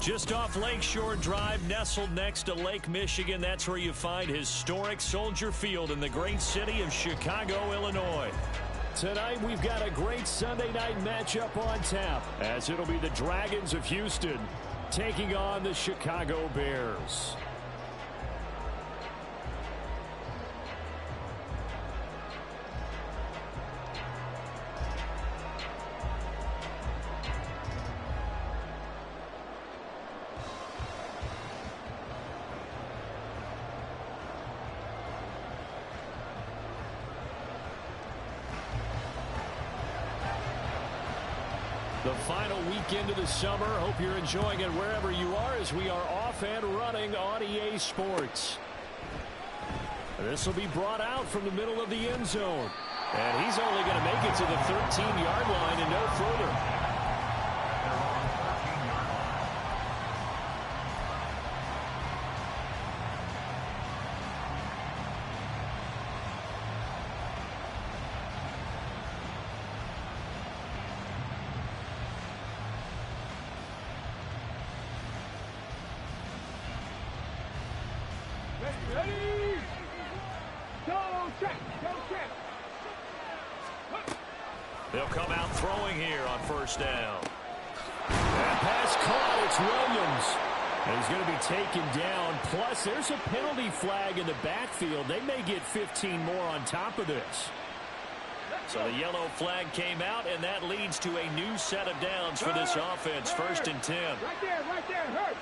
Just off Lakeshore Drive, nestled next to Lake Michigan, that's where you find historic Soldier Field in the great city of Chicago, Illinois. Tonight, we've got a great Sunday night matchup on tap, as it'll be the Dragons of Houston taking on the Chicago Bears. The final weekend of the summer. Hope you're enjoying it wherever you are as we are off and running on EA Sports. This will be brought out from the middle of the end zone. And he's only going to make it to the 13-yard line and no further. They'll come out throwing here on first down. That pass caught. It's Williams. And he's going to be taken down. Plus, there's a penalty flag in the backfield. They may get 15 more on top of this. So the yellow flag came out, and that leads to a new set of downs for this offense. First and 10. Right there, hurt.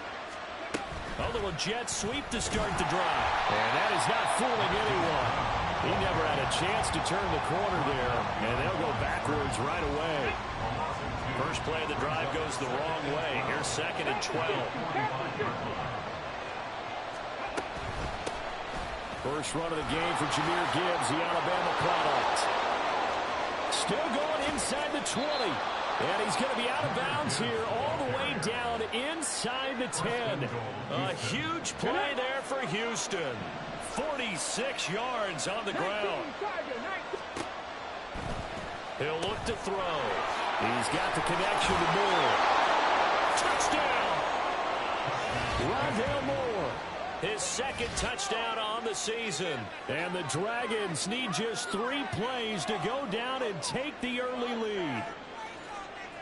A little jet sweep to start the drive. And that is not fooling anyone. He never had a chance to turn the corner there, and they'll go backwards right away. First play of the drive goes the wrong way. Here's second and 12. First run of the game for Jahmyr Gibbs, the Alabama product. Still going inside the 20. And he's going to be out of bounds here all the way down inside the 10. A huge play there for Houston. 46 yards on the ground. He'll look to throw. He's got the connection to Moore. Touchdown! Rondale Moore. His second touchdown on the season. And the Dragons need just 3 plays to go down and take the early lead.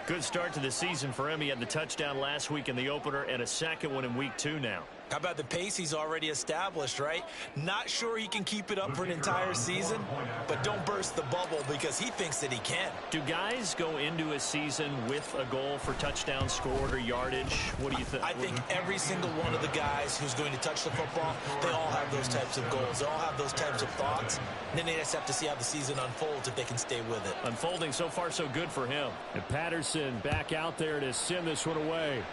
Good start to the season for him. He had the touchdown last week in the opener and a second one in week 2 now. How about the pace he's already established, right? Not sure he can keep it up for an entire season, but don't burst the bubble because he thinks that he can. Do guys go into a season with a goal for touchdowns scored or yardage? What do you think? I think every single one of the guys who's going to touch the football, they all have those types of goals. They all have those types of thoughts. And then they just have to see how the season unfolds if they can stay with it. Unfolding so far so good for him. And Patterson back out there to send this one away.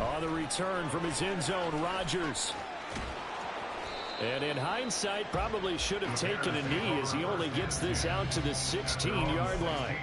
On the return from his end zone, Rodgers. And in hindsight, probably should have taken a knee as he only gets this out to the 16-yard line.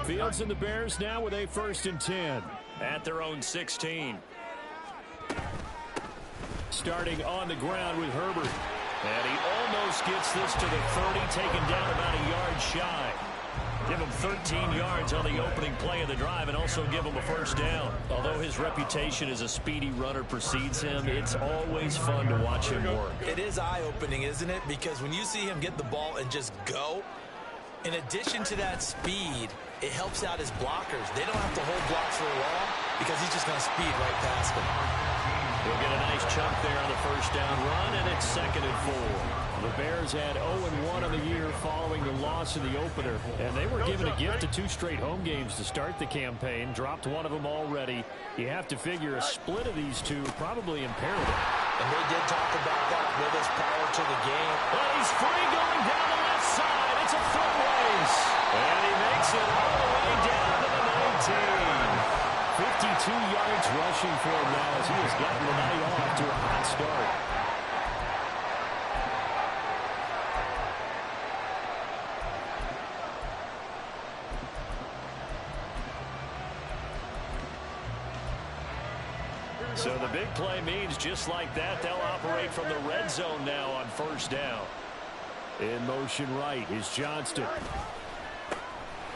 Fields and the Bears now with a 1st and 10 at their own 16. Starting on the ground with Herbert. And he almost gets this to the 30, taken down about a yard shy. Give him 13 yards on the opening play of the drive and also give him a first down. Although his reputation as a speedy runner precedes him, it's always fun to watch him work. It is eye-opening, isn't it? Because when you see him get the ball and just go, in addition to that speed, it helps out his blockers. They don't have to hold blocks for long because he's just going to speed right past them. He'll get a nice chunk there on the first down run, and it's 2nd and 4. The Bears had 0-1 on the year following the loss in the opener, and they were given a gift of 2 straight home games to start the campaign. Dropped one of them already. You have to figure a split of these 2 probably imperative. And they did talk about that with us prior to the game. Well, he's free going down the left side. It's a foot race. And he makes it all the way down to the 19. 52 yards rushing for him now as he has gotten the night off to a hot start. So the big play means just like that, they'll operate from the red zone now on first down. In motion right is Johnston.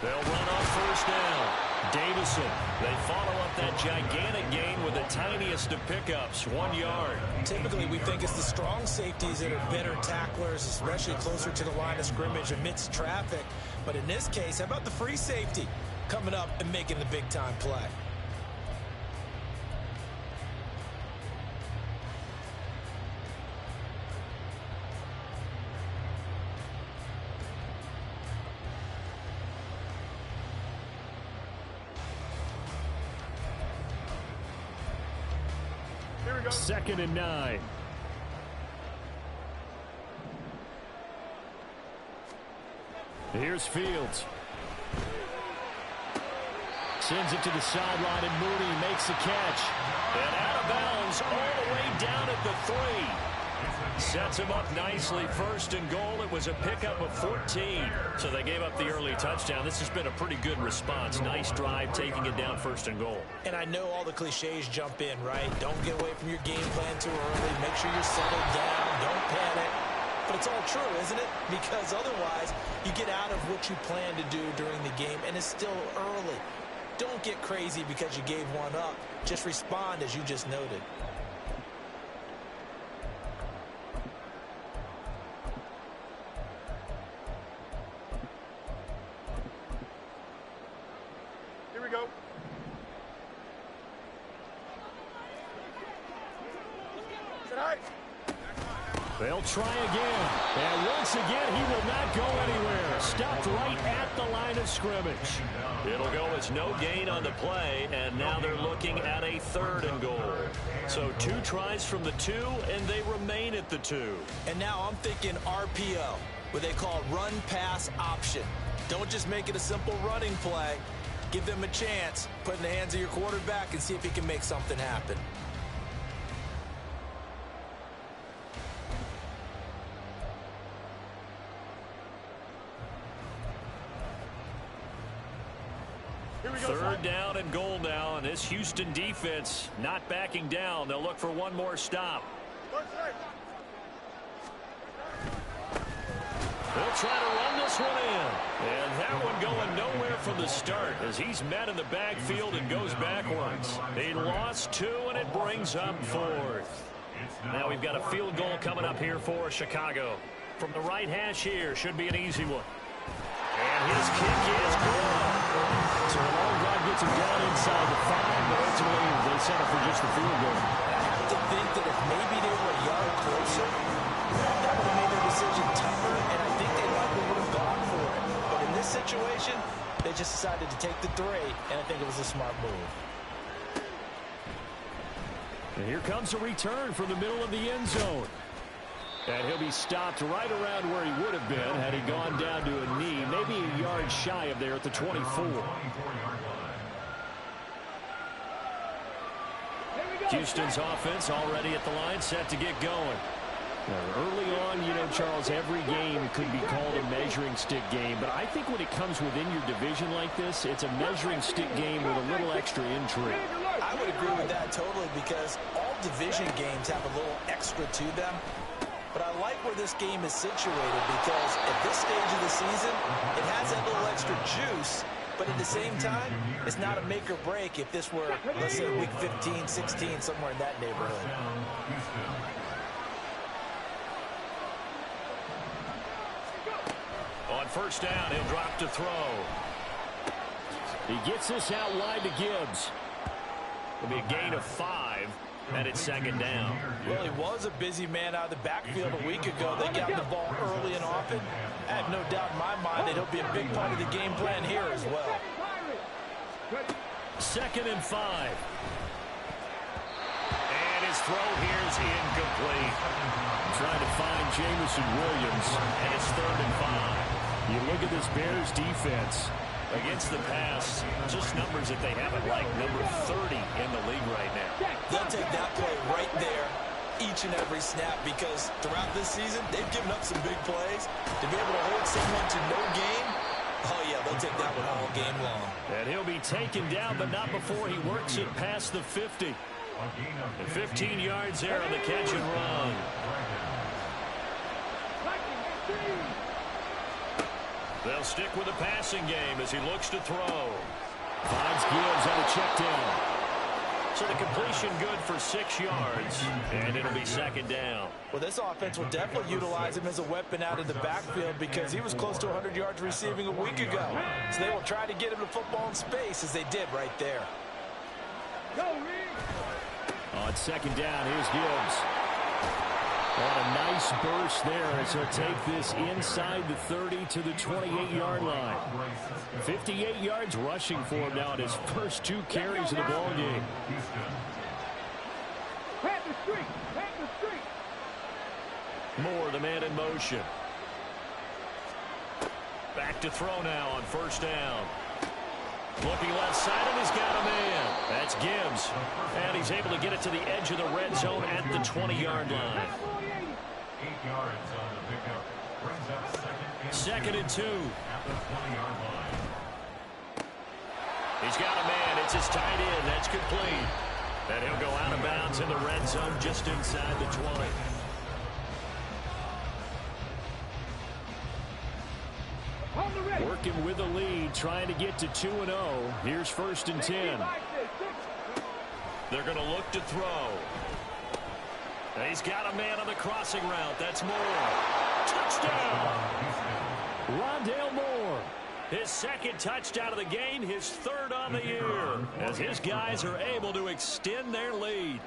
They'll run on first down. Davison. They follow up that gigantic gain with the tiniest of pickups, 1 yard. Typically, we think it's the strong safeties that are better tacklers, especially closer to the line of scrimmage amidst traffic. But in this case, how about the free safety coming up and making the big-time play? Second and 9. Here's Fields. Sends it to the sideline, and Mooney makes the catch. And out of bounds all the way down at the 3. Sets him up nicely. First and goal. It was a pickup of 14. So they gave up the early touchdown. This has been a pretty good response. Nice drive, taking it down first and goal. And I know all the cliches jump in, right? Don't get away from your game plan too early. Make sure you're settled down. Don't panic. But it's all true, isn't it? Because otherwise, you get out of what you plan to do during the game, and it's still early. Don't get crazy because you gave one up. Just respond as you just noted. They'll try again. And once again, he will not go anywhere. Stopped right at the line of scrimmage. It'll go as no gain on the play, and now they're looking at a third and goal. So 2 tries from the 2, and they remain at the 2. And now I'm thinking RPO, what they call run-pass option. Don't just make it a simple running play. Give them a chance. Put it in the hands of your quarterback and see if he can make something happen. Third down and goal now, and this Houston defense not backing down. They'll look for one more stop. They'll try to run this one in. And that one going nowhere from the start as he's met in the backfield and goes backwards. He lost 2, and it brings up 4th. Now we've got a field goal coming up here for Chicago. From the right hash here, should be an easy one. And his kick is good. So a long drive gets him down inside the 5, but ultimately they settle for just the field goal. I have to think that if maybe they were a yard closer, that would have made their decision tougher, and I think they likely would have gone for it. But in this situation, they just decided to take the 3, and I think it was a smart move. And here comes a return from the middle of the end zone. And he'll be stopped right around where he would have been had he gone down to a knee, maybe a yard shy of there at the 24. Houston's offense already at the line, set to get going. Now, early on, you know, Charles, every game could be called a measuring stick game, but I think when it comes within your division like this, it's a measuring stick game with a little extra intrigue. I would agree with that totally because all division games have a little extra to them. But I like where this game is situated because at this stage of the season, it has that little extra juice, but at the same time, it's not a make or break if this were, let's say, week 15, 16, somewhere in that neighborhood. On first down, he'll drop to throw. He gets this out wide to Gibbs. It'll be a gain of 5. And it's second down. Well, he was a busy man out of the backfield a week ago. They got the ball early and often. I have no doubt in my mind that he'll be a big part of the game plan here as well. Second and 5. And his throw here is incomplete. Trying to find Jamison Williams, and it's third and 5. You look at this Bears defense. Against the pass, just numbers that they haven't liked. Number 30 in the league right now. They'll take that play right there each and every snap because throughout this season, they've given up some big plays. To be able to hold someone to no gain, oh, yeah, they'll take that one all game long. And he'll be taken down, but not before he works it past the 50. And 15 yards there on the catch and run. They'll stick with the passing game as he looks to throw. Finds Gibbs on a check down. So the completion good for 6 yards, and it'll be second down. Well, this offense will definitely utilize him as a weapon out of the backfield because he was close to 100 yards receiving a week ago. So they will try to get him the football in space as they did right there. On second down, here's Gibbs. On a nice burst there as he'll take this inside the 30 to the 28-yard line. 58 yards rushing for him now in his first 2 carries of the ball game. Moore, the man in motion. Back to throw now on first down. Looking left side, and he's got a man. That's Gibbs. And he's able to get it to the edge of the red zone at the 20-yard line. 8 yards on the pickup. Brings up second and 2. at the 20-yard line. He's got a man. It's his tight end. That's complete. And he'll go out of bounds in the red zone just inside the 20. Working with the lead, trying to get to 2-0. Here's first and 10. They're going to look to throw. He's got a man on the crossing route. That's Moore. Touchdown! Rondale Moore. His second touchdown of the game, his third on the year, as his guys are able to extend their lead.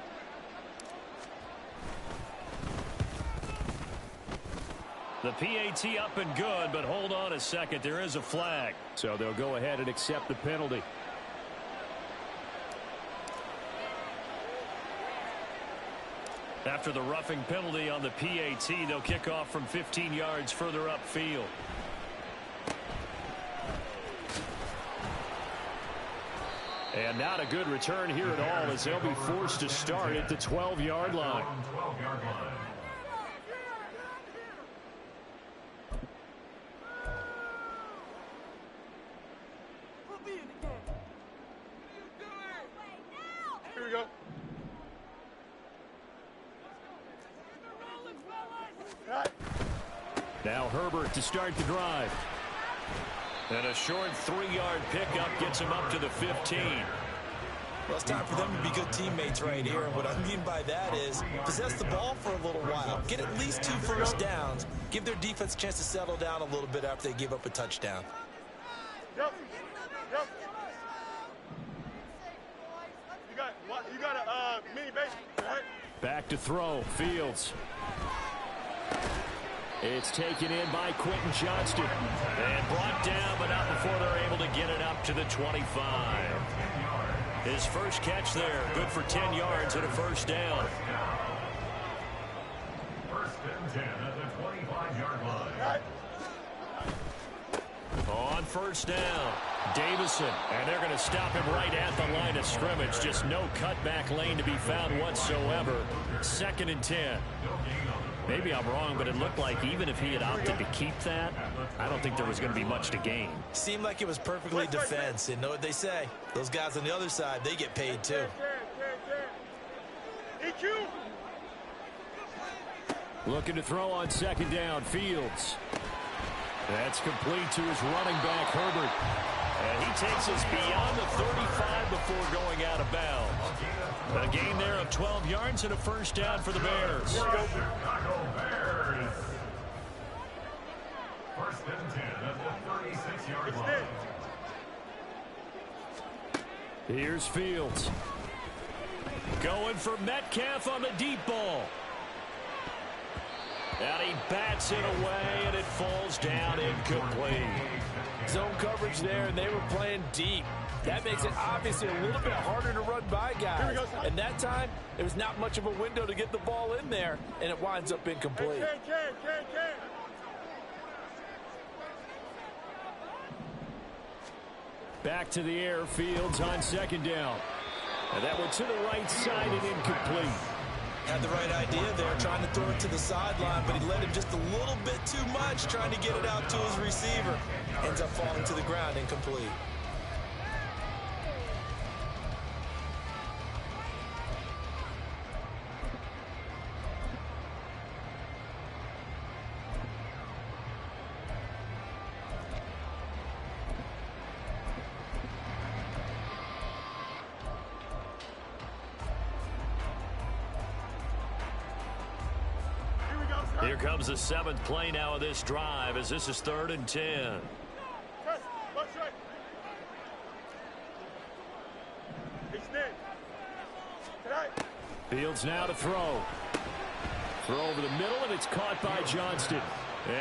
The PAT up and good, but hold on a second. There is a flag. So they'll go ahead and accept the penalty. After the roughing penalty on the PAT, they'll kick off from 15 yards further upfield. And not a good return here at all as they'll be forced to start at the 12-yard line. Here we go. Now Herbert to start the drive. And a short 3-yard pickup gets him up to the 15. Well, it's time for them to be good teammates right here. And what I mean by that is possess the ball for a little while. Get at least 2 first downs. Give their defense a chance to settle down a little bit after they give up a touchdown. Yep. Yep. You got a mini base, right? Back to throw. Fields. It's taken in by Quentin Johnston. And brought down, but not before they're able to get it up to the 25. His first catch there, good for 10 yards and a first down. First and 10 at the 25-yard line. On first down, Davison, and they're going to stop him right at the line of scrimmage. Just no cutback lane to be found whatsoever. Second and 10. Maybe I'm wrong, but it looked like even if he had opted to keep that, I don't think there was going to be much to gain. Seemed like it was perfectly defense. And know what they say? Those guys on the other side, they get paid too. EQ. Looking to throw on second down, Fields. That's complete to his running back, Herbert. And he takes us beyond the 35 before going out of bounds. A gain there of 12 yards and a first down for the Bears. Chicago Bears. First and 10 at the 36-yard line. Here's Fields. Going for Metcalf on the deep ball. And he bats it away, and it falls down incomplete. Zone coverage there, and they were playing deep. That makes it obviously a little bit harder to run by guys. And that time, there was not much of a window to get the ball in there, and it winds up incomplete. Back to the air, Fields on second down. And that one to the right side and incomplete. Had the right idea there, trying to throw it to the sideline, but he let him just a little bit too much, trying to get it out to his receiver. Ends up falling to the ground, incomplete. Here comes the 7th play now of this drive as this is 3rd and 10. Fields now to throw. Throw over the middle, and it's caught by Johnston.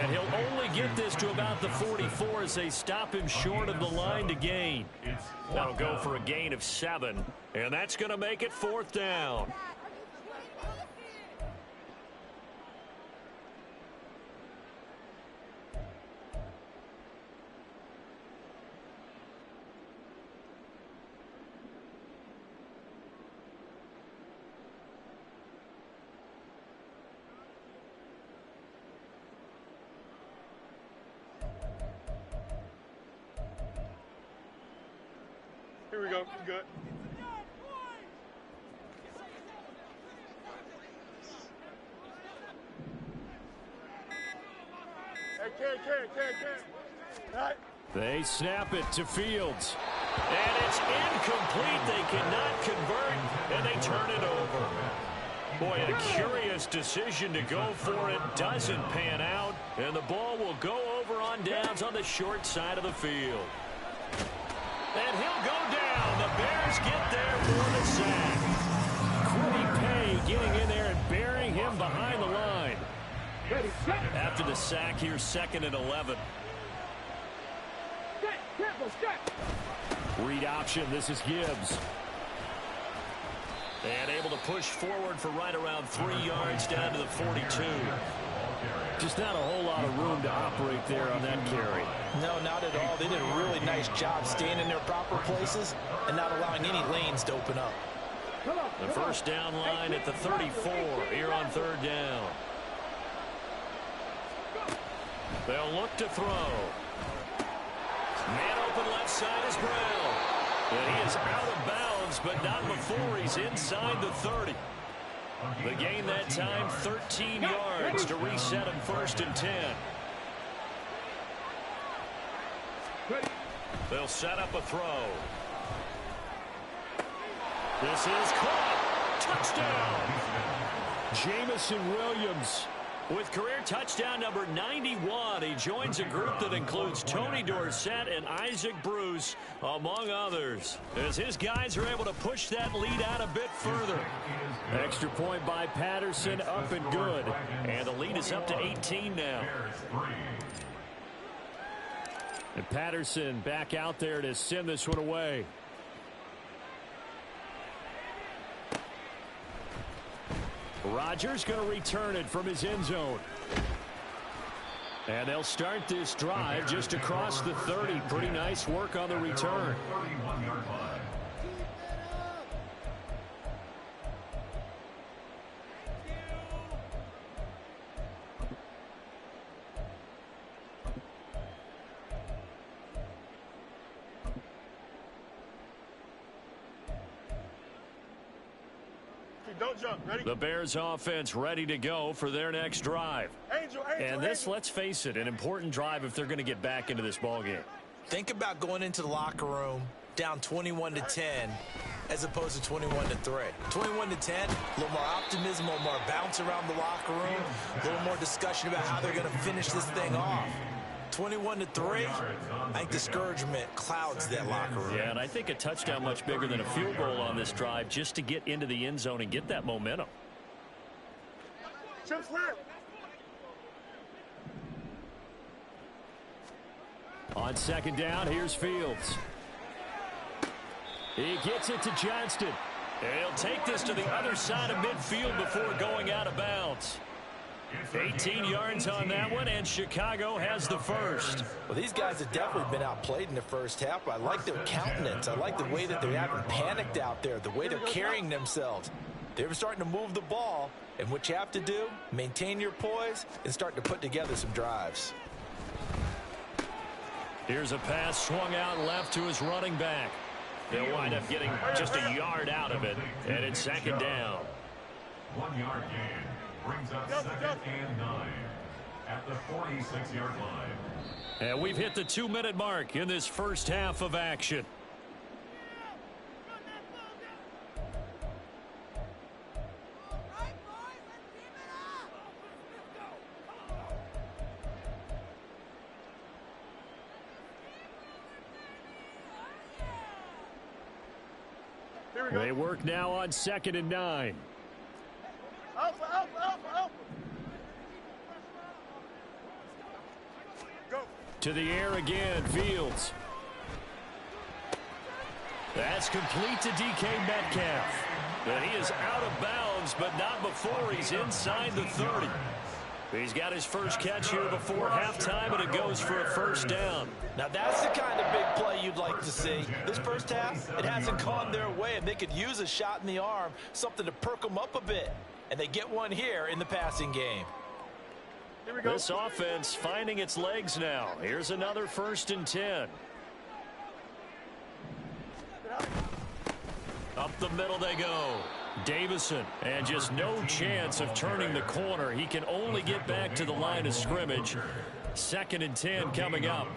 And he'll only get this to about the 44 as they stop him short of the line to gain. That'll go for a gain of 7, and that's going to make it 4th down. Here we go. Good. Hey, can. All right. They snap it to Fields. And it's incomplete. They cannot convert, and they turn it over. Boy, a curious decision to go for it. Doesn't pan out, and the ball will go over on downs on the short side of the field. And he'll go down. The Bears get there for the sack. Quiddy Pay getting in there and burying him behind the line. After the sack, here's 2nd and 11. Read option. This is Gibbs. And able to push forward for right around 3 yards down to the 42. Just not a whole lot of room to operate there on that carry. No, not at all. They did a really nice job staying in their proper places and not allowing any lanes to open up. The first down line at the 34 here on 3rd down. They'll look to throw. Man open left side is Brown. And he is out of bounds, but not before he's inside the 30. The gain that time, 13 yards to reset him 1st and 10. They'll set up a throw. This is caught. Touchdown. Jamison Williams with career touchdown number 91. He joins a group that includes Tony Dorsett and Isaac Bruce, among others, as his guys are able to push that lead out a bit further. Extra point by Patterson, up and good. And the lead is up to 18 now. And Patterson back out there to send this one away. Rodgers going to return it from his end zone. And they'll start this drive just across the 30. Pretty nice work on the return. Don't jump. Ready? The Bears offense ready to go for their next drive. And this, let's face it, an important drive if they're going to get back into this ballgame. Think about going into the locker room down 21-10 as opposed to 21-3. 21-10, a little more optimism, a little more bounce around the locker room, a little more discussion about how they're going to finish this thing off. 21-3, I think discouragement clouds that locker room. Yeah, and I think a touchdown much bigger than a field goal on this drive just to get into the end zone and get that momentum. On 2nd down, here's Fields. He gets it to Johnston. And he'll take this to the other side of midfield before going out of bounds. 18 yards on that one, and Chicago has the first. Well, these guys have definitely been outplayed in the first half. I like their countenance. I like the way that they haven't panicked out there, the way they're carrying themselves. They're starting to move the ball, and what you have to do, maintain your poise and start to put together some drives. Here's a pass swung out left to his running back. They'll wind up getting just a yard out of it, and it's 2nd down. 1 yard gain. Brings up 2nd and 9 at the 46-yard line. And we've hit the 2-minute mark in this first half of action. They work now on 2nd and 9. Alpha. Go. To the air again, Fields. That's complete to DK Metcalf. But he is out of bounds, but not before he's inside the 30. He's got his first catch here before halftime, and it goes for a first down. Now that's the kind of big play you'd like to see. This first half, it hasn't gone their way, and they could use a shot in the arm, something to perk them up a bit. And they get one here in the passing game. Here we go. This offense finding its legs now. Here's another 1st and 10. Up the middle they go. Davison, and just no chance of turning the corner. He can only get back to the line of scrimmage. 2nd and 10 coming up.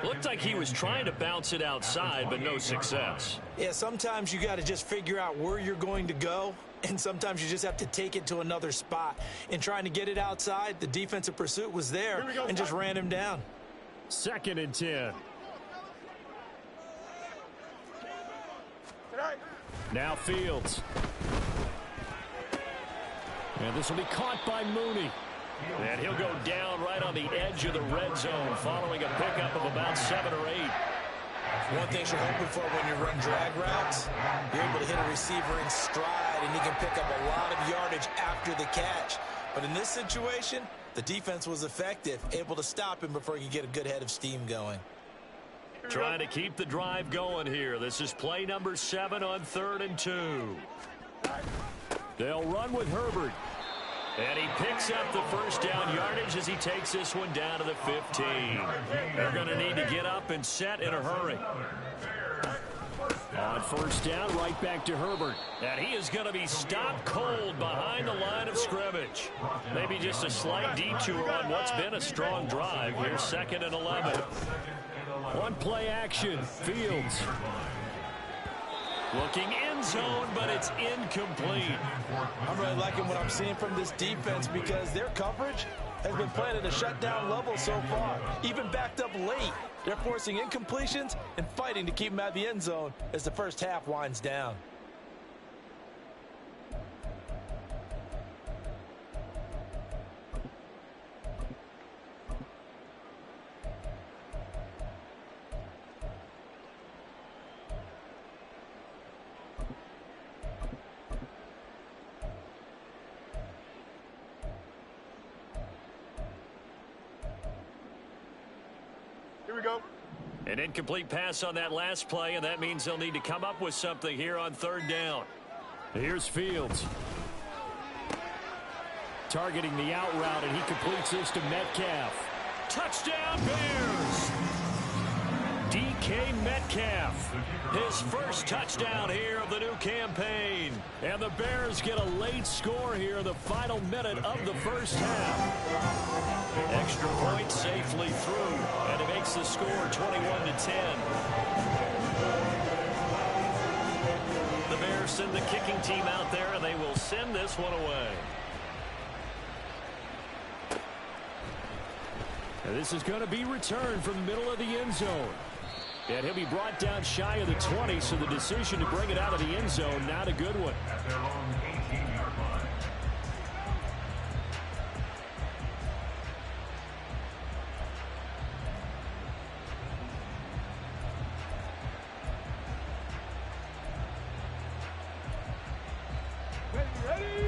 Looked like he was trying to bounce it outside, but no success. Yeah, sometimes you got to just figure out where you're going to go, and sometimes you just have to take it to another spot. In trying to get it outside, the defensive pursuit was there and just ran him down. 2nd and 10. Now Fields. And this will be caught by Mooney. And he'll go down right on the edge of the red zone following a pickup of about 7 or 8. One thing you're hoping for when you run drag routes, you're able to hit a receiver in stride, and he can pick up a lot of yardage after the catch. But in this situation, the defense was effective, able to stop him before he could get a good head of steam going. Trying to keep the drive going here. This is play number 7 on 3rd and 2. They'll run with Herbert. And he picks up the first down yardage as he takes this one down to the 15. They're going to need to get up and set in a hurry. On 1st down, right back to Herbert. And he is going to be stopped cold behind the line of scrimmage. Maybe just a slight detour on what's been a strong drive. Here's 2nd and 11. One play action. Fields. Looking end zone, but it's incomplete. I'm really liking what I'm seeing from this defense because their coverage has been playing at a shutdown level so far. Even backed up late, they're forcing incompletions and fighting to keep them out of the end zone as the first half winds down. Here we go. An incomplete pass on that last play, and that means they'll need to come up with something here on 3rd down. Here's Fields. Targeting the out route, and he completes this to Metcalf. Touchdown, Bears! DK Metcalf, his first touchdown here of the new campaign. And the Bears get a late score here in the final minute of the first half. Extra point safely through, and it makes the score 21-10. The Bears send the kicking team out there, and they will send this one away. And this is going to be returned from the middle of the end zone. And he'll be brought down shy of the 20, so the decision to bring it out of the end zone, not a good one. At their own 18-yard line.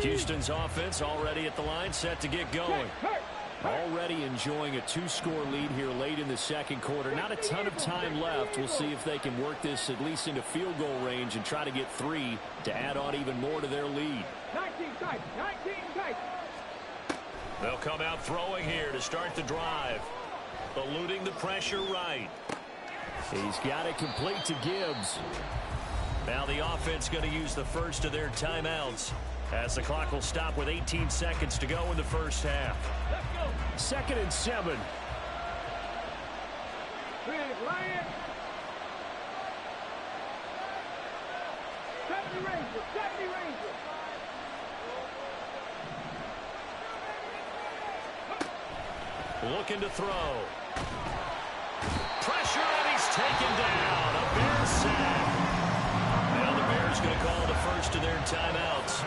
Houston's offense already at the line, set to get going. Already enjoying a 2-score lead here late in the second quarter. Not a ton of time left. We'll see if they can work this at least into field goal range and try to get 3 to add on even more to their lead. 19 tight. They'll come out throwing here to start the drive. Eluding the pressure right. He's got it complete to Gibbs. Now the offense going to use the first of their timeouts, as the clock will stop with 18 seconds to go in the first half. 2nd and 7. Lion. 70 Rangers. Looking to throw. Pressure, and he's taken down. A Bears sack. Now the Bears going to call the first of their timeouts.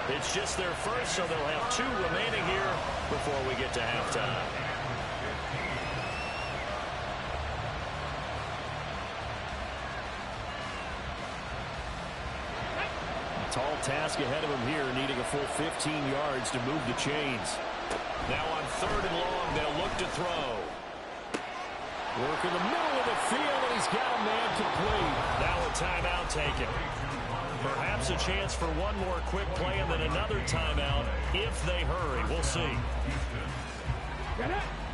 It's just their first, so they'll have 2 remaining here before we get to halftime. Tall task ahead of him here, needing a full 15 yards to move the chains. Now on 3rd and long, they'll look to throw. Work in the middle of the field, and he's got a man complete. Now a timeout taken. Perhaps a chance for one more quick play and then another timeout if they hurry. We'll see.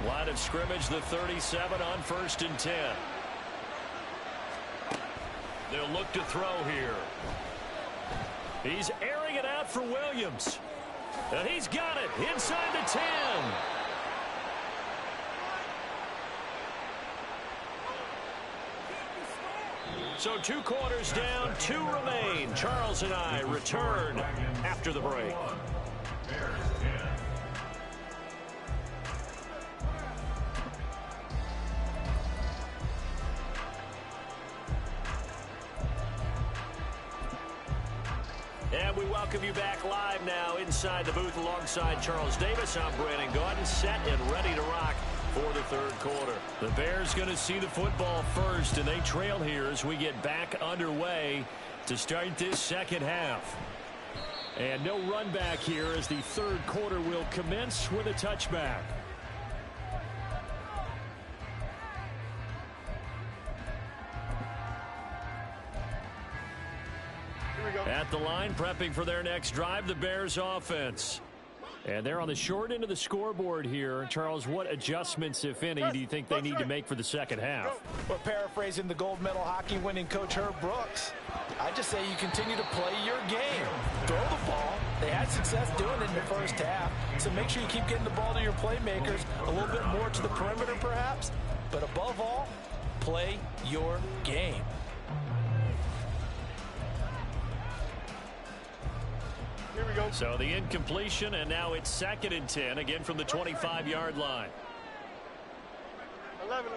Line of scrimmage, the 37 on 1st and 10. They'll look to throw here. He's airing it out for Williams. And he's got it inside the 10. So 2 quarters down, 2 remain. Charles and I return after the break. And we welcome you back live now inside the booth alongside Charles Davis. I'm Brandon Gordon, set and ready to rock for the 3rd quarter. The Bears going to see the football first, and they trail here as we get back underway to start this 2nd half. And no run back here as the 3rd quarter will commence with a touchback. At the line, prepping for their next drive, the Bears offense. And they're on the short end of the scoreboard here. Charles, what adjustments, if any, do you think they need to make for the 2nd half? Well, paraphrasing the gold medal hockey winning coach Herb Brooks, I just say you continue to play your game. Throw the ball. They had success doing it in the 1st half, so make sure you keep getting the ball to your playmakers, a little bit more to the perimeter perhaps, but above all, play your game. Here we go. So the incompletion, and now it's 2nd and 10, again from the 25-yard line. 11.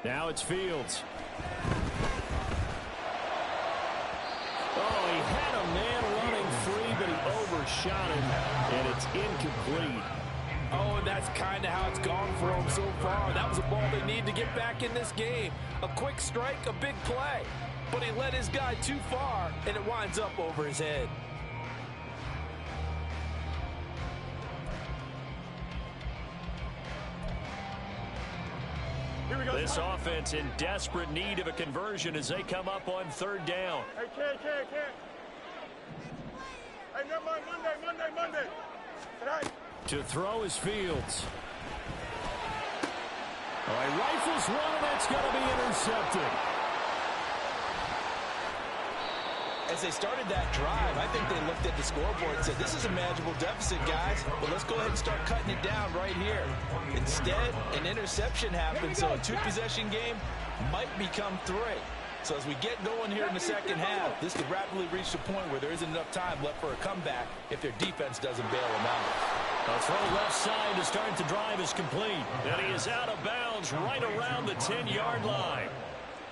Now it's Fields. Oh, he had a man running free, but he overshot him, and it's incomplete. Oh, and that's kind of how it's gone for him so far. That was a ball they need to get back in this game. A quick strike, a big play. But he led his guy too far, and it winds up over his head. Here we go. This offense in desperate need of a conversion as they come up on 3rd down. Hey, can't. Hey, never mind. Monday. Tonight. To throw is Fields. All right, rifles one, and that's going to be intercepted. As they started that drive, I think they looked at the scoreboard and said, this is a manageable deficit, guys, but let's go ahead and start cutting it down right here. Instead, an interception happened, so a 2-possession game might become 3. So as we get going here in the 2nd half, this could rapidly reach the point where there isn't enough time left for a comeback if their defense doesn't bail them out. A throw left side to start the drive is complete, and he is out of bounds right around the 10-yard line.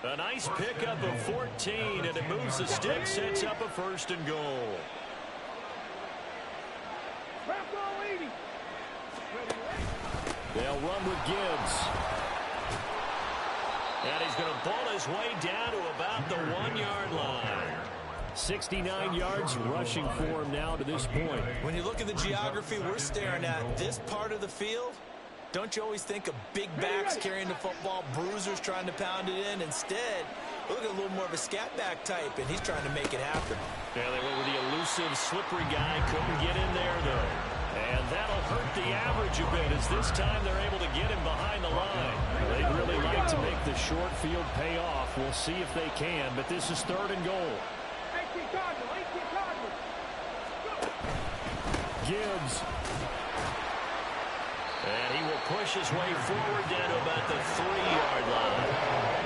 A nice pickup of 14, and it moves the stick, sets up a 1st and goal. They'll run with Gibbs. And he's going to ball his way down to about the 1-yard line. 69 yards rushing for him now to this point. When you look at the geography we're staring at, this part of the field, don't you always think of big backs carrying the football, bruisers trying to pound it in? Instead, look at a little more of a scat back type, and he's trying to make it happen. Yeah, they went with the elusive, slippery guy. Couldn't get in there, though. And that'll hurt the average a bit, as this time they're able to get him behind the line. They'd really like to make the short field pay off. We'll see if they can, but this is 3rd and goal. Gibbs. And he will push his way forward down to about the 3-yard line.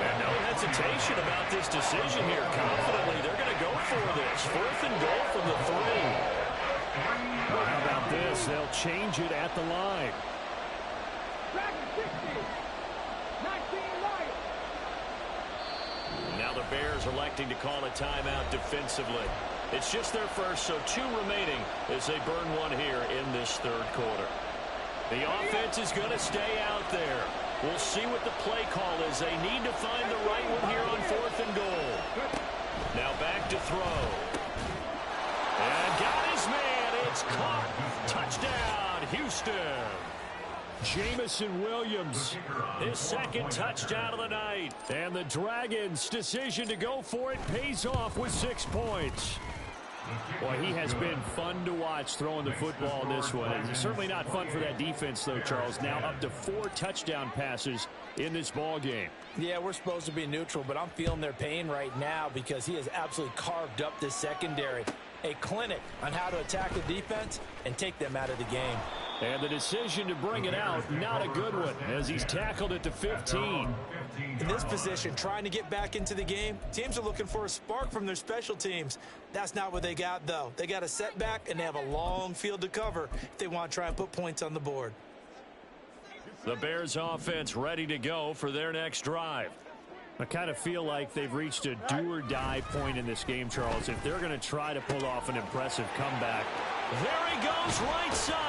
And no hesitation about this decision here. Confidently, they're going to go for this. 4th and goal from the 3. Well, how about this? They'll change it at the line. Now the Bears electing to call a timeout defensively. It's just their first, so 2 remaining as they burn one here in this third quarter. The offense is going to stay out there. We'll see what the play call is. They need to find the right one here on 4th and goal. Now back to throw. And got his man. It's caught. Touchdown, Houston. Jamison Williams, his 2nd touchdown of the night. And the Dragons' decision to go for it pays off with 6 points. Boy, he has been fun to watch throwing the football this one. It's certainly not fun for that defense, though, Charles. Now up to 4 touchdown passes in this ball game. Yeah, we're supposed to be neutral, but I'm feeling their pain right now because he has absolutely carved up this secondary. A clinic on how to attack the defense and take them out of the game. And the decision to bring it out, not a good one, as he's tackled at the 15. In this position, trying to get back into the game, teams are looking for a spark from their special teams. That's not what they got, though. They got a setback, and they have a long field to cover if they want to try and put points on the board. The Bears offense ready to go for their next drive. I kind of feel like they've reached a do-or-die point in this game, Charles. If they're going to try to pull off an impressive comeback. There he goes, right side.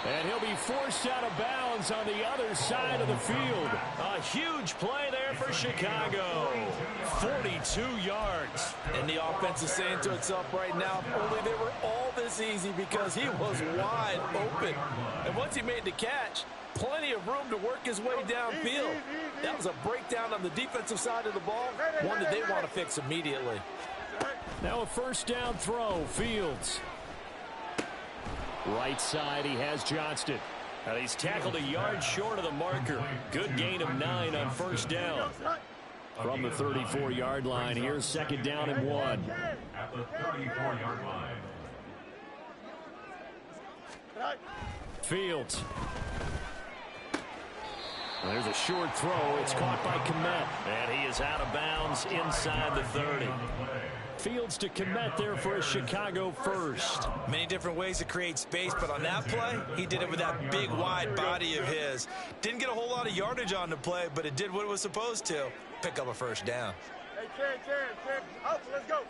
And he'll be forced out of bounds on the other side of the field. A huge play there for Chicago. 42 yards. And the offense is saying to itself right now, if only they were all this easy, because he was wide open. And once he made the catch, plenty of room to work his way downfield. That was a breakdown on the defensive side of the ball, one that they want to fix immediately. Now a 1st down throw, Fields. Right side, he has Johnston. And he's tackled a yard short of the marker. Good gain of 9 on 1st down. From the 34-yard line, here's 2nd down and 1. At the 34-yard line. Fields. There's a short throw. It's caught by Kmet. And he is out of bounds inside the 30. Fields to Kmet there for a Chicago first. Many different ways to create space, but on that play, he did it with that big, wide body of his. Didn't get a whole lot of yardage on the play, but it did what it was supposed to. Pick up a 1st down. Hey, Ken, up, let's go.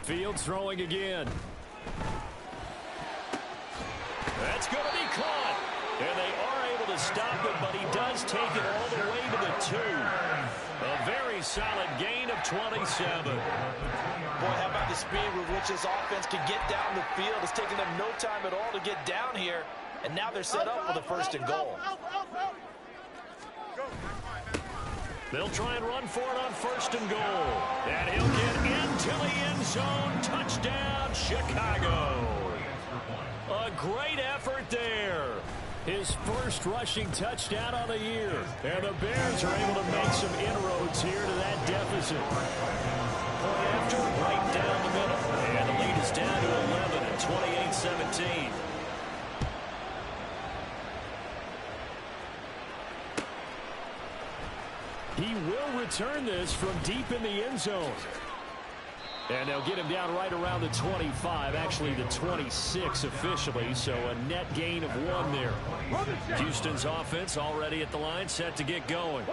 Fields throwing again. That's going to be caught. And they are able to stop it, but he does take it all the way to the 2. A very solid gain of 27. Boy, how about the speed with which this offense can get down the field? It's taken them no time at all to get down here, and now they're set up for the 1st and goal. They'll try and run for it on 1st and goal. And he'll get into the end zone. Touchdown, Chicago. A great effort there. His first rushing touchdown on the year. And the Bears are able to make some inroads here to that deficit. Point after, right down the middle. And the lead is down to 11 at 28-17. He will return this from deep in the end zone. And they'll get him down right around the 25, actually the 26 officially, so a net gain of 1 there. Houston's offense already at the line, set to get going.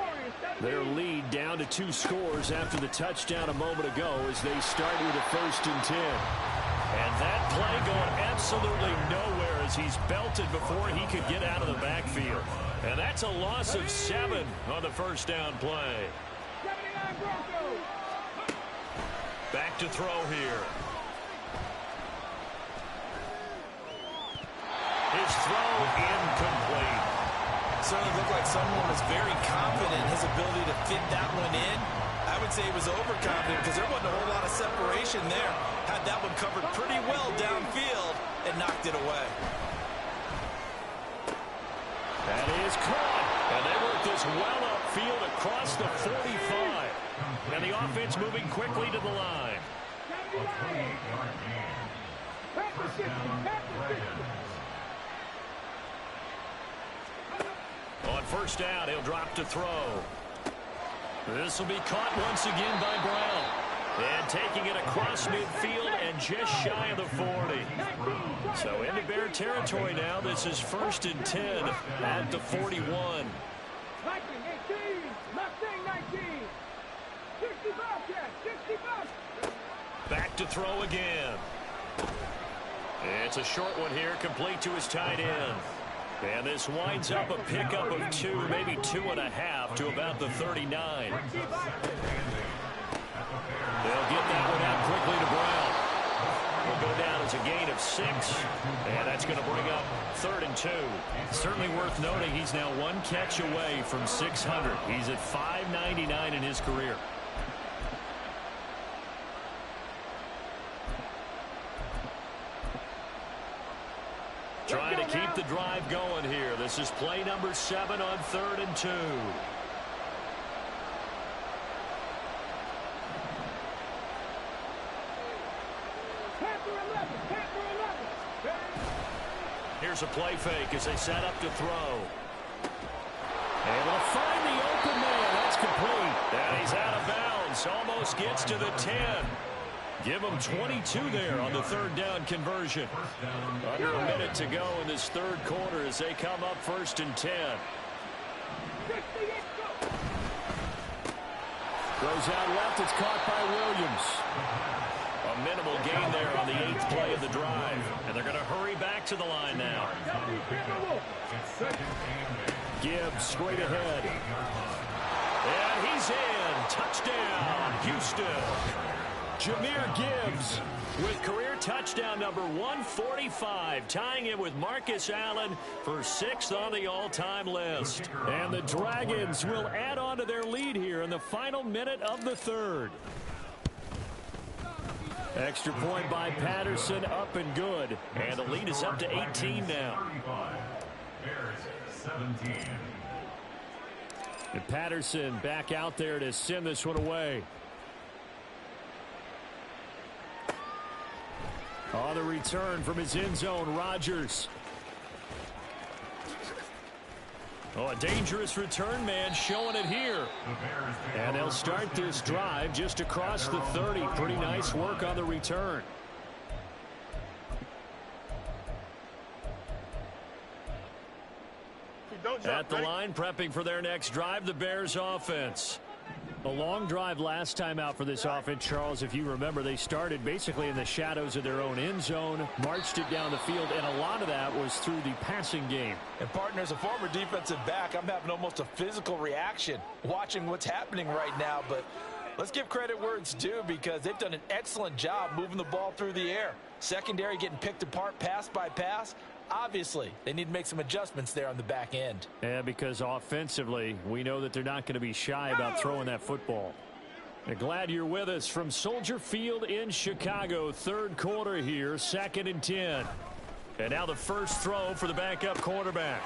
Their lead down to 2 scores after the touchdown a moment ago as they start with a 1st and 10. And that play going absolutely nowhere as he's belted before he could get out of the backfield. And that's a loss of 7 on the 1st down play. Back to throw here. His throw incomplete. Certainly looked like someone was very confident in his ability to fit that one in. I would say he was overconfident because there wasn't a whole lot of separation there. Had that one covered pretty well downfield and knocked it away. That is caught. And they work this well upfield across the 45. And the offense moving quickly to the line. A 28-yard gain. First down, Dragons. On 1st down, he'll drop to throw. This will be caught once again by Brown. And taking it across midfield and just shy of the 40. So into Bear territory now. This is 1st and 10 at the 41. 19, 18, Mustang 19. 65, Chad, 65. Back to throw again. It's a short one here, complete to his tight end. And this winds up a pickup of 2, maybe 2.5 to about the 39. They'll get that one out quickly to Brown. Will go down as a gain of 6, and that's going to bring up 3rd and 2. Certainly worth noting he's now 1 catch away from 600. He's at 599 in his career. Trying to keep the drive going here. This is play number 7 on 3rd and 2. Here's a play fake as they set up to throw. Able to find the open man. That's complete. And he's out of bounds. Almost gets to the 10. Give them 22 there on the 3rd down conversion. Under a minute to go in this 3rd quarter as they come up 1st and 10. Throws out left. It's caught by Williams. A minimal gain there on the 8th play of the drive. And they're going to hurry back to the line now. Gibbs straight ahead. And he's in. Touchdown, Houston. Jahmyr Gibbs with career touchdown number 145, tying it with Marcus Allen for 6th on the all-time list. And the Dragons will add on to their lead here in the final minute of the 3rd. Extra point by Patterson, up and good. And the lead is up to 18 now. And Patterson back out there to send this one away. On the return from his end zone, Rodgers. Oh, a dangerous return man showing it here. And they'll start this drive just across the 30. Pretty nice work on the return. At the line, prepping for their next drive, the Bears offense. A long drive last time out for this offense, Charles. If you remember, they started basically in the shadows of their own end zone, marched it down the field, and a lot of that was through the passing game. And, partner, as a former defensive back, I'm having almost a physical reaction watching what's happening right now. But let's give credit where it's due because they've done an excellent job moving the ball through the air. Secondary getting picked apart pass by pass. Obviously, they need to make some adjustments there on the back end. Yeah, because offensively, we know that they're not going to be shy about throwing that football. And glad you're with us from Soldier Field in Chicago. 3rd quarter here, 2nd and 10. And now the first throw for the backup quarterback.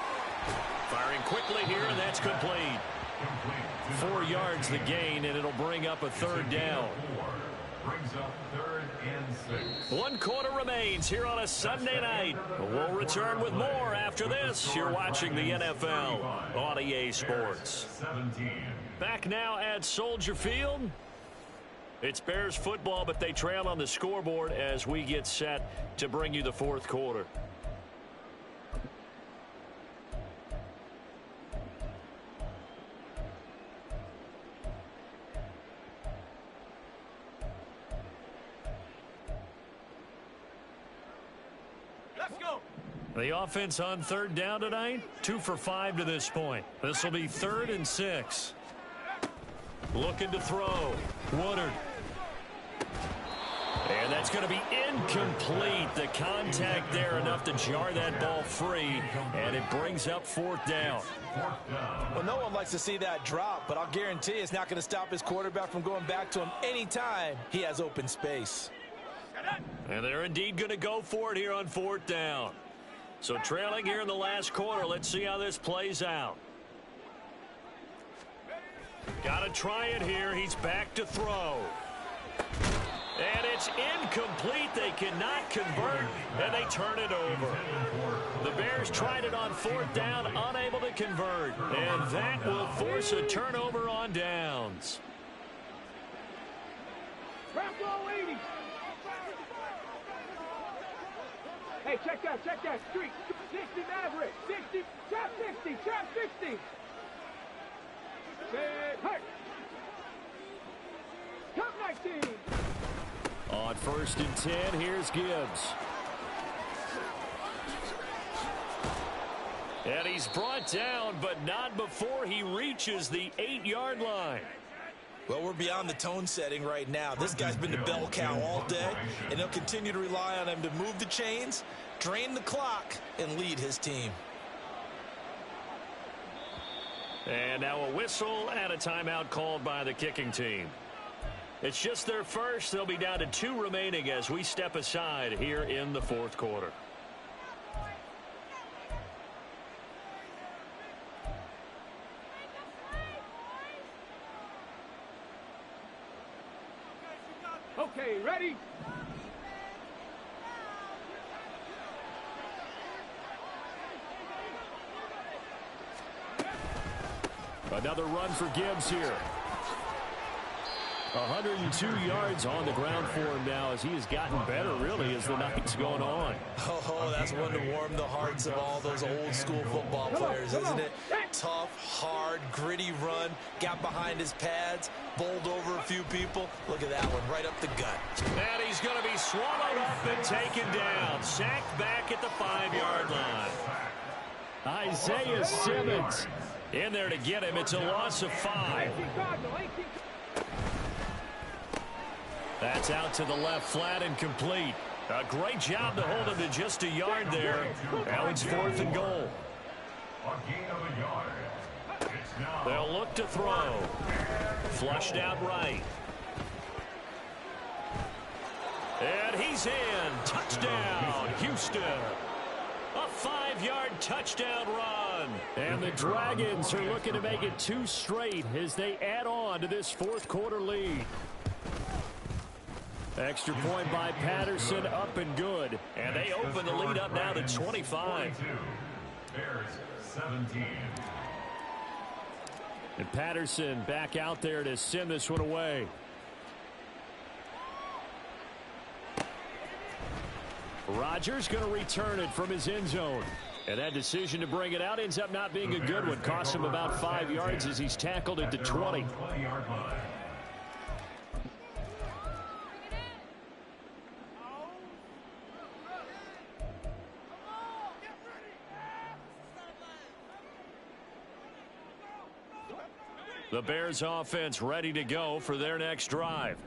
Firing quickly here, and that's complete. 4 yards the gain, and it'll bring up a 3rd down. Brings up 3rd and 6. 1 quarter remains here on a Sunday night. We'll return with more after this. You're watching the NFL on EA Sports. 17. Back now at Soldier Field. It's Bears football, but they trail on the scoreboard as we get set to bring you the 4th quarter. The offense on 3rd down tonight, 2 for 5 to this point. This will be 3rd and 6. Looking to throw. Woodard. And that's going to be incomplete. The contact there enough to jar that ball free, and it brings up 4th down. Well, no one likes to see that drop, but I'll guarantee it's not going to stop his quarterback from going back to him anytime he has open space. And they're indeed going to go for it here on 4th down. So trailing here in the last quarter. Let's see how this plays out. Got to try it here. He's back to throw. And it's incomplete. They cannot convert, and they turn it over. The Bears tried it on 4th down, unable to convert. And that will force a turnover on downs. Hey, check that street. 60 Maverick. 60. Trap 60. Trap 60. Hey. Top 19. On 1st and 10, here's Gibbs. And he's brought down, but not before he reaches the 8-yard line. Well, we're beyond the tone setting right now. This guy's been the bell cow all day, and they'll continue to rely on him to move the chains, drain the clock, and lead his team. And now a whistle and a timeout called by the kicking team. It's just their first. They'll be down to 2 remaining as we step aside here in the 4th quarter. Okay, ready? Another run for Gibbs here. 102 yards on the ground for him now as he has gotten better, really, as the night's going on. Oh, that's one to warm the hearts of all those old-school football players, isn't it? Tough, hard, gritty run, got behind his pads, bowled over a few people. Look at that one, right up the gut. And he's going to be swallowed up and taken down. Sacked back at the 5-yard line. Isaiah Simmons in there to get him. It's a loss of 5. That's out to the left, flat and complete. A great job to hold him to just a yard there. Now it's 4th and goal. They'll look to throw. Flushed out right. And he's in. Touchdown, Houston. A 5-yard touchdown run. And the Dragons are looking to make it 2 straight as they add on to this 4th quarter lead. Extra point by Patterson, up and good. And they open the lead up now to 25. Bears 17. And Patterson back out there to send this one away. Rodgers going to return it from his end zone. And that decision to bring it out ends up not being a good one. Costs him about 5 yards as he's tackled at the 20. The Bears offense ready to go for their next drive.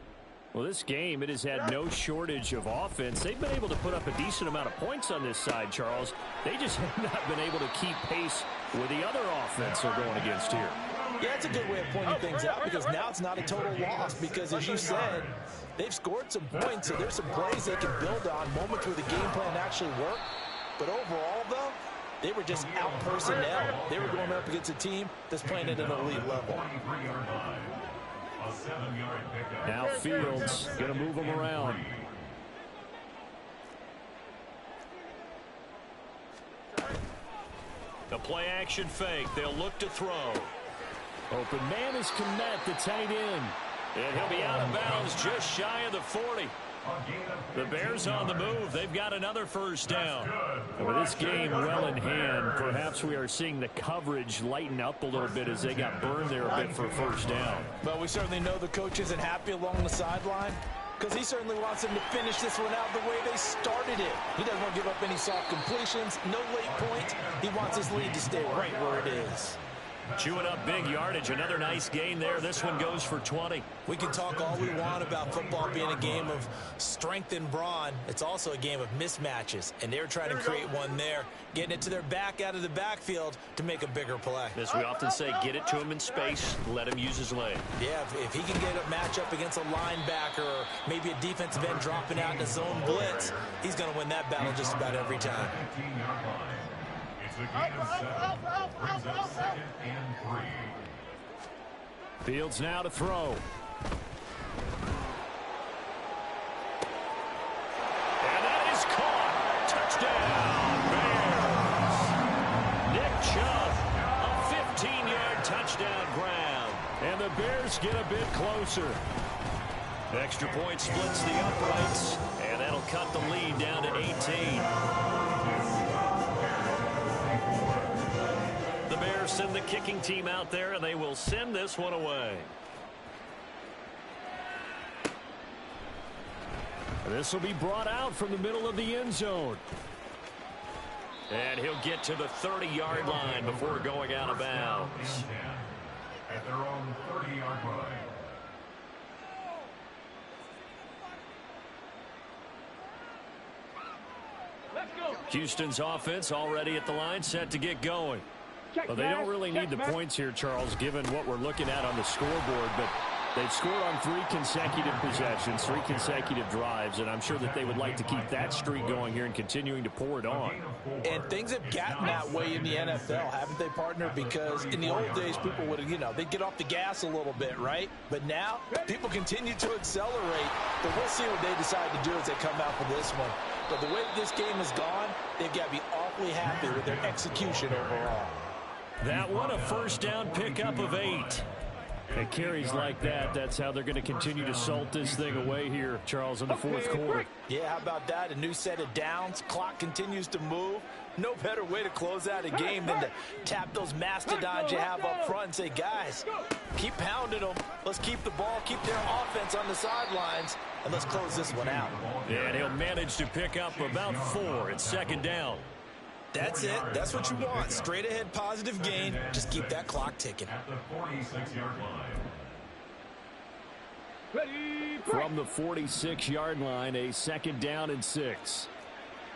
Well, this game, it has had no shortage of offense. They've been able to put up a decent amount of points on this side, Charles. They just have not been able to keep pace with the other offense they're going against here. Yeah, it's a good way of pointing things out because now it's not a total loss because, as you said, they've scored some points, so there's some plays they can build on, moments where the game plan actually worked. But overall, though, they were just out personnel. They were going up against a team that's playing at an elite level. Now Fields going to move them around. The play action fake. They'll look to throw. Open man is Kmet, the tight end. And he'll be out of bounds just shy of the 40. The Bears on the move. They've got another first down. And with this game well in hand, perhaps we are seeing the coverage lighten up a little bit as they got burned there a bit for a first down. But we certainly know the coach isn't happy along the sideline because he certainly wants them to finish this one out the way they started it. He doesn't want to give up any soft completions, no late points. He wants his lead to stay right where it is. Chewing up big yardage. Another nice gain there. This one goes for 20. We can talk all we want about football being a game of strength and brawn. It's also a game of mismatches, and they're trying to create one there, getting it to their back out of the backfield to make a bigger play. As we often say, get it to him in space, let him use his leg. Yeah, if he can get a matchup against a linebacker or maybe a defensive end dropping out in a zone blitz, he's going to win that battle just about every time. Fields now to throw. And that is caught. Touchdown, Bears. Nick Chubb, a 15-yard touchdown grab. And the Bears get a bit closer. Extra point splits the uprights, and that'll cut the lead down to 18. send the kicking team out there, and they will send this one away. This will be brought out from the middle of the end zone. And he'll get to the 30-yard line before going out of bounds. At their own 30-yard line. Houston's offense already at the line, set to get going. Well, they don't really need the points here, Charles, given what we're looking at on the scoreboard, but they've scored on 3 consecutive possessions, 3 consecutive drives, and I'm sure that they would like to keep that streak going here and continuing to pour it on. And things have gotten that way in the NFL, haven't they, partner? Because in the old days, people would, they'd get off the gas a little bit, right? But now, people continue to accelerate, but we'll see what they decide to do as they come out for this one. But the way that this game has gone, they've got to be awfully happy with their execution overall. That one, a first down pickup of 8. It carries like that. That's how they're going to continue to salt this thing away here, Charles, in the fourth quarter. Yeah, how about that? A new set of downs. Clock continues to move. No better way to close out a game than to tap those mastodons you have up front and say, guys, keep pounding them. Let's keep the ball, keep their offense on the sidelines, and let's close this one out. And he'll manage to pick up about 4. It's second down. That's it. That's what you want. Straight ahead positive gain. Just keep that clock ticking. At the 46-yard line. From the 46-yard line, a second down and 6.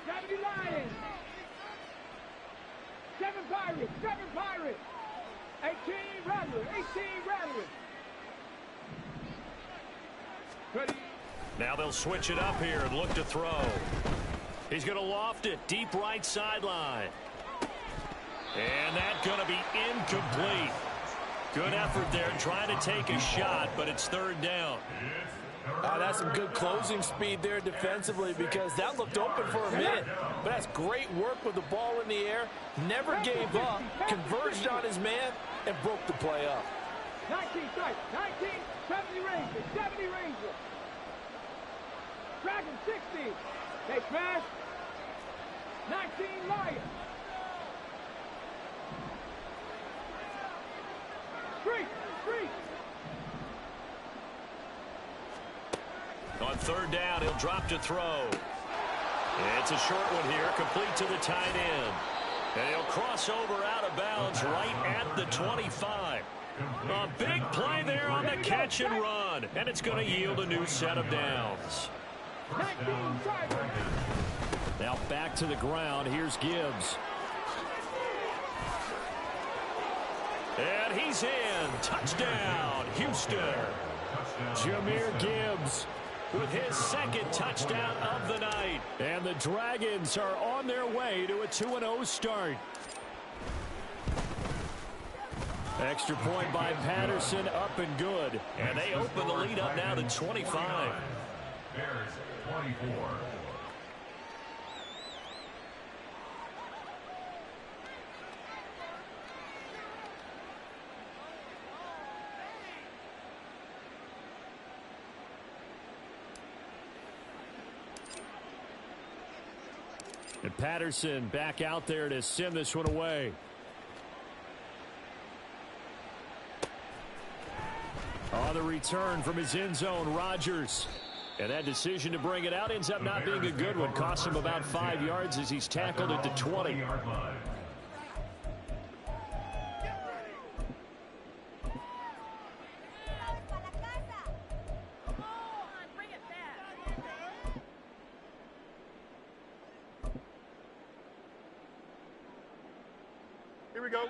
70 Lions. 7 Pirates. 7 Pirates. 18 Rattlers. 18 Rattlers. Ready. Now they'll switch it up here and look to throw. He's going to loft it deep right sideline. And that's going to be incomplete. Good effort there trying to take a shot, but it's third down. That's some good closing speed there defensively because that looked open for a minute. But that's great work with the ball in the air. Never gave up, converged on his man, and broke the play up. 19 strike. 19. 70 Rangers. 70 Rangers. Dragon 60. They smash. 19 Lions. 3. On third down, he'll drop to throw. It's a short one here, complete to the tight end. And he'll cross over out of bounds right at the 25. A big play there on the catch and run. And it's going to yield a new set of downs. 19 Tigers. Now back to the ground. Here's Gibbs. And he's in. Touchdown, Houston. Jahmyr Gibbs with his second touchdown of the night. And the Dragons are on their way to a 2-0 start. Extra point by Patterson, up and good. And they open the lead up now to 25. Bears 24. And Patterson back out there to send this one away. On the return from his end zone, Rodgers. And that decision to bring it out ends up not being a good one. Cost him about 5 yards as he's tackled at the 20. Here we go.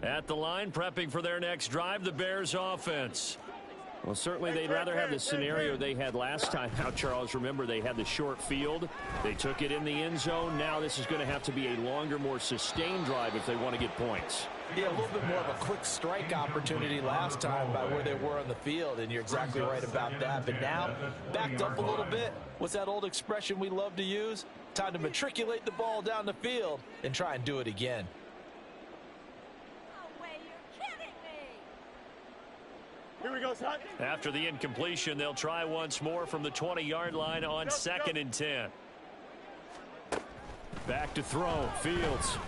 At the line, prepping for their next drive, the Bears offense. Well, certainly they'd rather have the scenario they had last time out, Charles. Remember, they had the short field. They took it in the end zone. Now this is going to have to be a longer, more sustained drive if they want to get points. Yeah, a little bit more of a quick strike opportunity last time by where they were on the field, and you're exactly right about that. But now, backed up a little bit. What's that old expression we love to use? Time to matriculate the ball down the field and try and do it again. Here we go, son. After the incompletion, they'll try once more from the 20-yard line on 2nd and 10. Back to throw. Fields.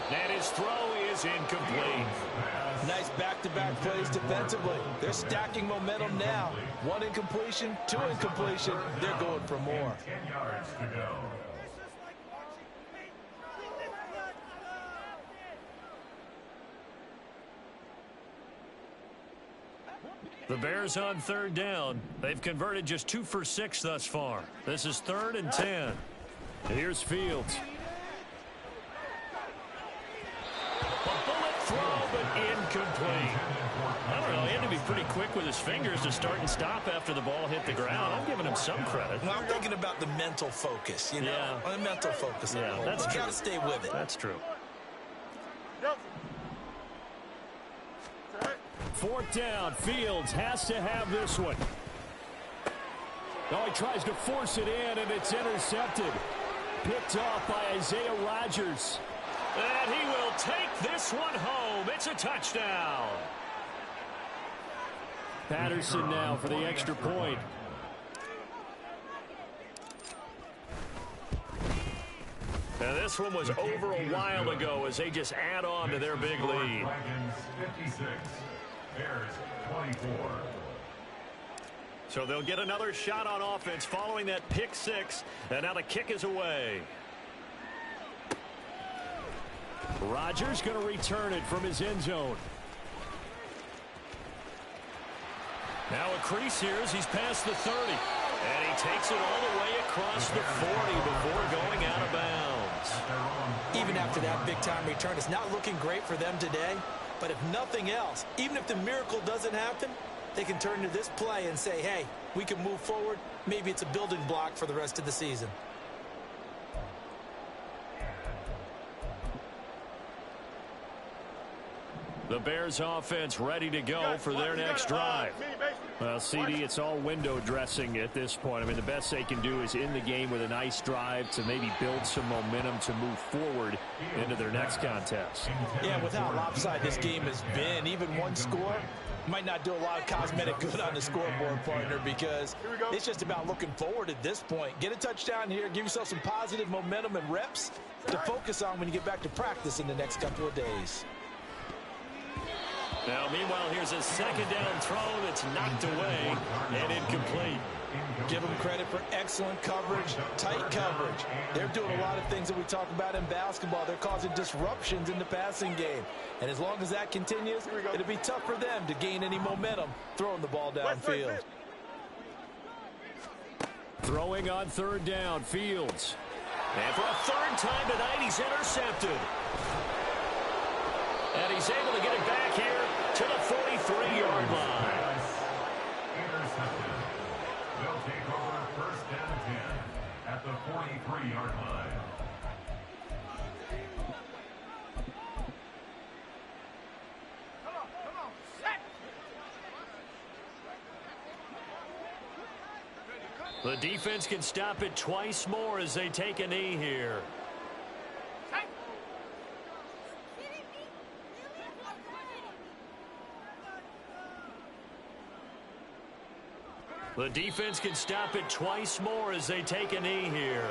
And his his throw is incomplete. Nice back-to-back plays defensively. They're stacking momentum now. 1 incompletion, 2 incompletion. They're going for more. 10 yards to go. The Bears on 3rd down. They've converted just 2 for 6 thus far. This is 3rd and 10. Here's Fields. A bullet throw, but incomplete. I don't know. He had to be pretty quick with his fingers to start and stop after the ball hit the ground. I'm giving him some credit. Well, I'm thinking about the mental focus, you know? Yeah. The mental focus. Yeah, that's true. You got to stay with it. That's true. Yep. 4th down. Fields has to have this one. Oh, he tries to force it in, and it's intercepted. Picked off by Isaiah Rodgers. And he will take this one home. It's a touchdown. Patterson now for the extra point. And this one was over a while ago as they just add on to their big lead. Dragons 56, Bears 24. So they'll get another shot on offense following that pick 6. And now the kick is away. Rodgers going to return it from his end zone. Now a crease here as he's past the 30. And he takes it all the way across the 40 before going out of bounds. Even after that big-time return, it's not looking great for them today. But if nothing else, even if the miracle doesn't happen, they can turn to this play and say, hey, we can move forward. Maybe it's a building block for the rest of the season. The Bears offense ready to go for their next drive. Well, CD, it's all window dressing at this point. I mean, the best they can do is in the game with a nice drive to maybe build some momentum to move forward into their next contest. Yeah, with how lopsided this game has been, even one score might not do a lot of cosmetic good on the scoreboard, partner, because it's just about looking forward at this point. Get a touchdown here, give yourself some positive momentum and reps to focus on when you get back to practice in the next couple of days. Now, meanwhile, here's a 2nd down throw that's knocked away and incomplete. Give them credit for excellent coverage, tight coverage. They're doing a lot of things that we talk about in basketball. They're causing disruptions in the passing game. And as long as that continues, it'll be tough for them to gain any momentum throwing the ball downfield. Throwing on 3rd down, Fields. And for a 3rd time tonight, he's intercepted. And he's able to get it back here to the 43-yard line. Intercepted. They'll take over 1st and 10 at the 43-yard line. Come on, set. The defense can stop it twice more as they take a knee here. The defense can stop it twice more as they take a knee here.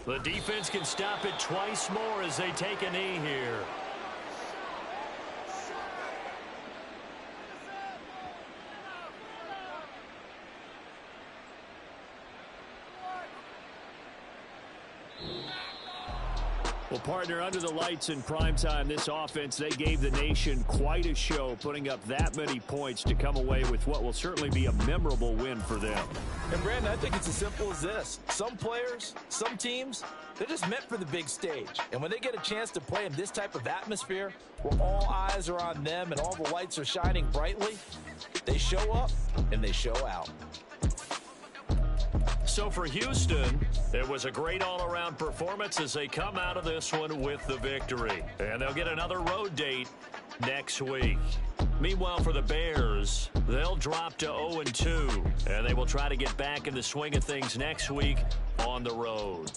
The defense can stop it twice more as they take a knee here. Well, partner, under the lights in primetime, this offense, they gave the nation quite a show, putting up that many points to come away with what will certainly be a memorable win for them. And, Brandon, I think it's as simple as this. Some players, some teams, they're just meant for the big stage. And when they get a chance to play in this type of atmosphere, where all eyes are on them and all the lights are shining brightly, they show up and they show out. So for Houston, it was a great all-around performance as they come out of this one with the victory. And they'll get another road date next week. Meanwhile, for the Bears, they'll drop to 0-2, and they will try to get back in the swing of things next week on the road.